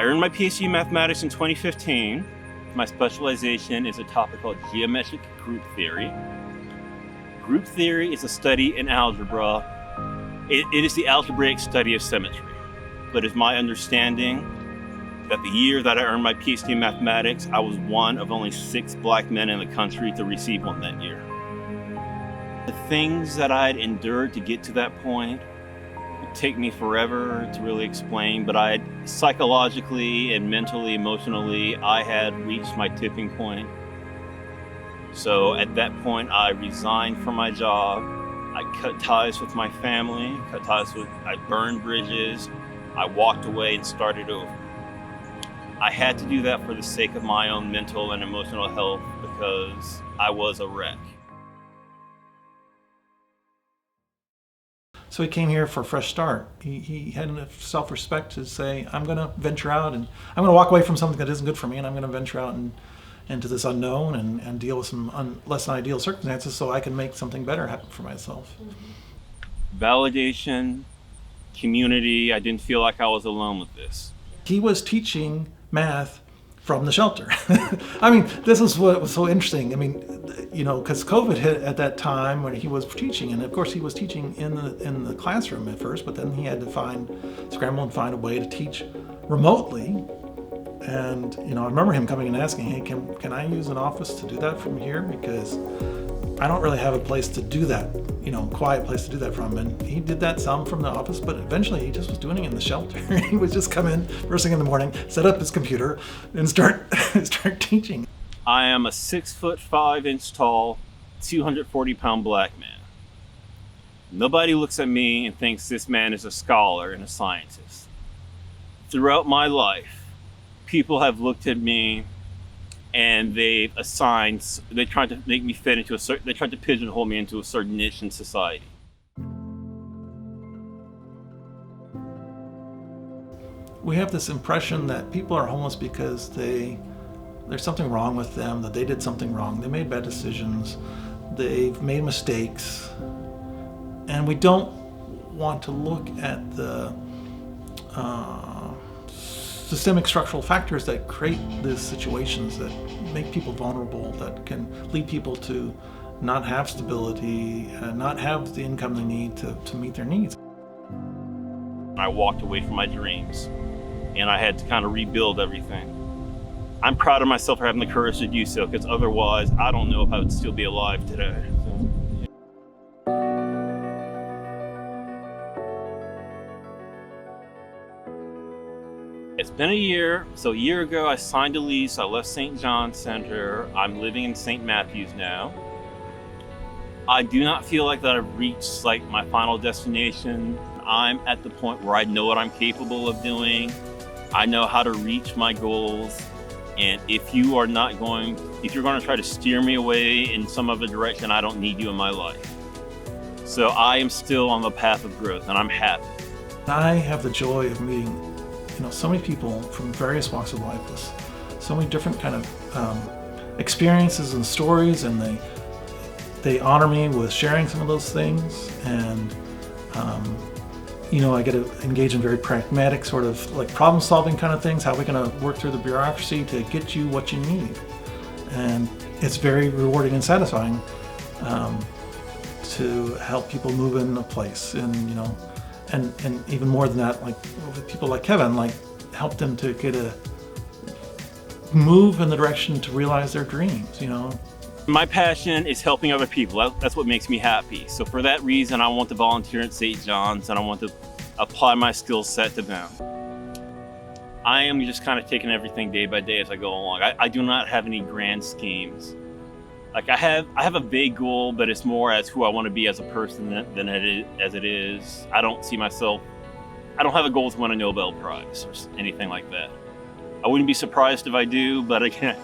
earned my PhD in mathematics in 2015. My specialization is a topic called geometric group theory. Group theory is a study in algebra. It is the algebraic study of symmetry. But it's my understanding that the year that I earned my PhD in mathematics, I was one of only 6 black men in the country to receive one that year. The things that I had endured to get to that point would take me forever to really explain, but I had psychologically and mentally, emotionally, I had reached my tipping point. So at that point, I resigned from my job. I cut ties with my family, I burned bridges. I walked away and started over. I had to do that for the sake of my own mental and emotional health because I was a wreck. So he came here for a fresh start. He had enough self-respect to say, I'm going to venture out and I'm going to walk away from something that isn't good for me, and I'm going to venture out into this unknown and deal with some less than ideal circumstances so I can make something better happen for myself. Validation, community, I didn't feel like I was alone with this. He was teaching math from the shelter. I mean, this is what was so interesting. I mean, because COVID hit at that time when he was teaching, and of course he was teaching in the classroom at first, but then he had to scramble and find a way to teach remotely. And I remember him coming and asking, "Hey, can I use an office to do that from here? Because I don't really have a place to do that, quiet place to do that from." And he did that some from the office, but eventually he just was doing it in the shelter. He would just come in first thing in the morning, set up his computer, and start teaching. I am a 6'5" tall, 240-pound black man. Nobody looks at me and thinks this man is a scholar and a scientist. Throughout my life, people have looked at me and they tried to make me fit into they tried to pigeonhole me into a certain niche in society. We have this impression that people are homeless because there's something wrong with them, that they did something wrong, they made bad decisions, they've made mistakes, and we don't want to look at the systemic structural factors that create these situations that make people vulnerable, that can lead people to not have stability, not have the income they need to meet their needs. I walked away from my dreams and I had to kind of rebuild everything. I'm proud of myself for having the courage to do so, because otherwise I don't know if I would still be alive today. It's been a year. So a year ago, I signed a lease. I left St. John's Center. I'm living in St. Matthews now. I do not feel like that I've reached my final destination. I'm at the point where I know what I'm capable of doing. I know how to reach my goals. And if you're going to try to steer me away in some other direction, I don't need you in my life. So I am still on the path of growth, and I'm happy. I have the joy of meeting so many people from various walks of life with so many different kind of experiences and stories, and they honor me with sharing some of those things. And I get to engage in very pragmatic sort of problem solving kind of things. How are we going to work through the bureaucracy to get you what you need? And it's very rewarding and satisfying to help people move in a place, and even more than that, with people like Kevin, help them to get a move in the direction to realize their dreams. My passion is helping other people. That's what makes me happy. So for that reason, I want to volunteer at St. John's, and I want to apply my skill set to them. I am just kind of taking everything day by day as I go along. I do not have any grand schemes. I have a vague goal, but it's more as who I want to be as a person than as it is. I don't have a goal to win a Nobel Prize or anything like that. I wouldn't be surprised if I do, but I can't.